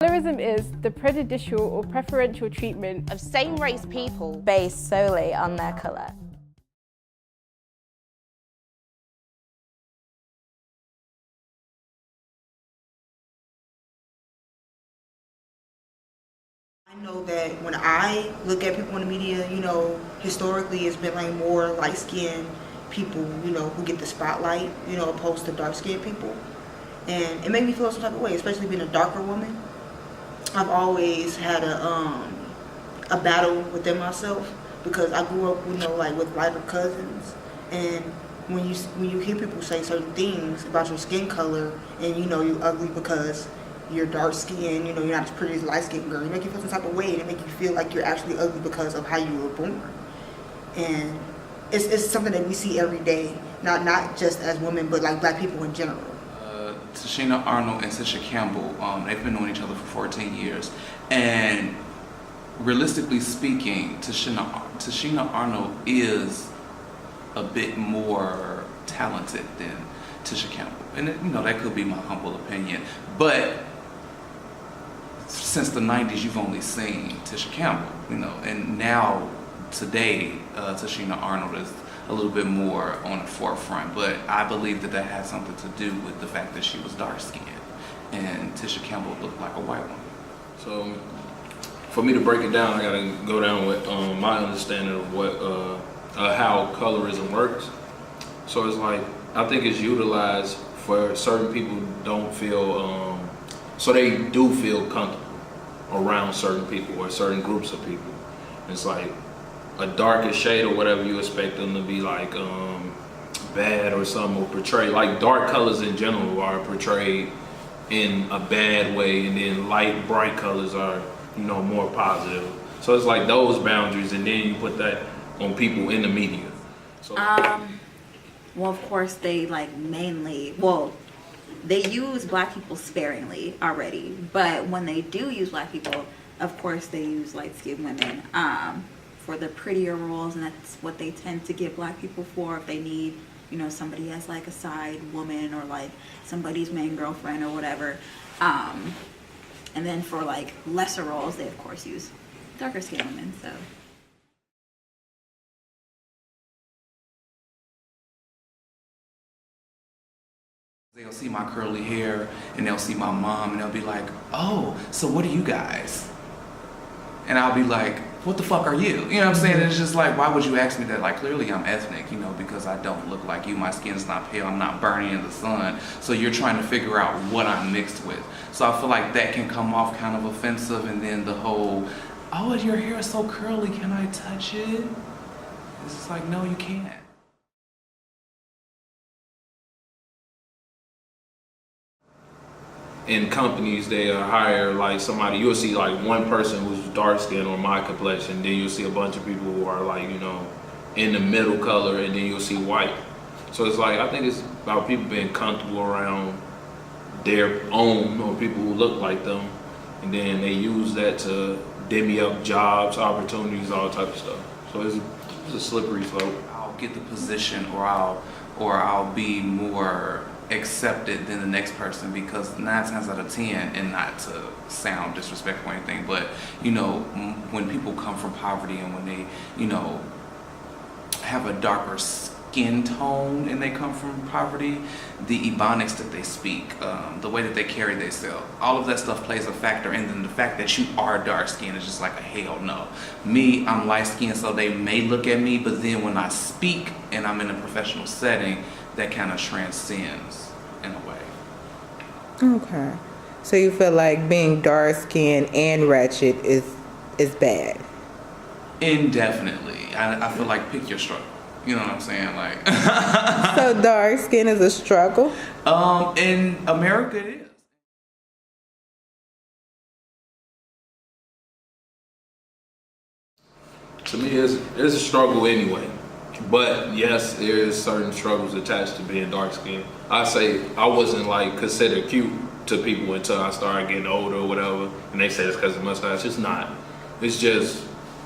Colorism is the prejudicial or preferential treatment of same-race people based solely on their colour. I know that when I look at people in the media, you know, historically it's been like more light-skinned people, you know, who get the spotlight, you know, opposed to dark-skinned people. And it made me feel some type of way, especially being a darker woman. I've always had a battle within myself because I grew up, you know, like with lighter cousins, and when you hear people say certain things about your skin color, and you know you're ugly because you're dark skinned, you know, you're not as pretty as a light skinned girl, it make you feel some type of way, and it make you feel like you're actually ugly because of how you were born. And it's something that we see every day, not just as women, but like black people in general. Tashina Arnold and Tisha Campbell, they've been knowing each other for 14 years. And realistically speaking, Tashina Arnold is a bit more talented than Tisha Campbell. And you know, that could be my humble opinion. But since the 90s, you've only seen Tisha Campbell, you know, and now today, Tashina Arnold is a little bit more on the forefront, but I believe that that has something to do with the fact that she was dark-skinned and Tisha Campbell looked like a white woman. So for me to break it down, I gotta go down with my understanding of what how colorism works. So it's like, I think it's utilized for certain people who don't feel, so they do feel comfortable around certain people or certain groups of people. It's like a darker shade or whatever, you expect them to be like bad or something, or portrayed like dark colors in general are portrayed in a bad way, and then light bright colors are, you know, more positive. So it's like those boundaries, and then you put that on people in the media. So Well, of course, they they use black people sparingly already, but when they do use black people, of course they use light-skinned women for the prettier roles, and that's what they tend to get black people for if they need, you know, somebody as like a side woman or like somebody's main girlfriend or whatever. And then for like lesser roles, they of course use darker skinned women. So they'll see my curly hair and they'll see my mom and they'll be like, oh, so what are you guys? And I'll be like, what the fuck are you? You know what I'm saying? It's just like, why would you ask me that? Like, clearly I'm ethnic, you know, because I don't look like you. My skin's not pale, I'm not burning in the sun. So you're trying to figure out what I'm mixed with. So I feel like that can come off kind of offensive, and then the whole, oh, your hair is so curly, can I touch it? It's just like, no, you can't. in companies, they hire like somebody, you'll see like one person who's dark skinned or my complexion, then you'll see a bunch of people who are like, you know, in the middle color, and then you'll see white. So it's like, I think it's about people being comfortable around their own or people who look like them, and then they use that to dimmy up jobs, opportunities, all type of stuff. So it's a slippery slope. I'll get the position, or I'll be more accepted than the next person, because 9 times out of 10, and not to sound disrespectful or anything, but you know, when people come from poverty and when they, you know, have a darker skin tone and they come from poverty, the ebonics that they speak, the way that they carry themselves, all of that stuff plays a factor. And then the fact that you are dark skinned is just like a hell no. Me, I'm light skinned, so they may look at me, but then when I speak and I'm in a professional setting, that kind of transcends in a way. Okay. So you feel like being dark skinned and ratchet is bad? Indefinitely. I feel like pick your struggle. You know what I'm saying? Like So dark skin is a struggle? In America it is. To me, it's a struggle anyway. But yes, there is certain struggles attached to being dark skinned. I say I wasn't like considered cute to people until I started getting older or whatever, and they say it's because of mustache. It's not. It's just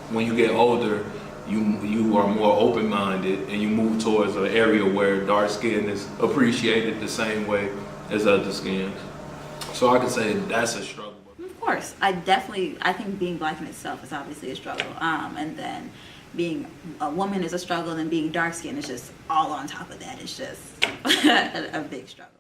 when you get older, you are more open-minded and you move towards an area where dark skin is appreciated the same way as other skins. So I could say that's a struggle. of course. I think being black in itself is obviously a struggle. And then being a woman is a struggle, and being dark skinned is just all on top of that. It's just a big struggle.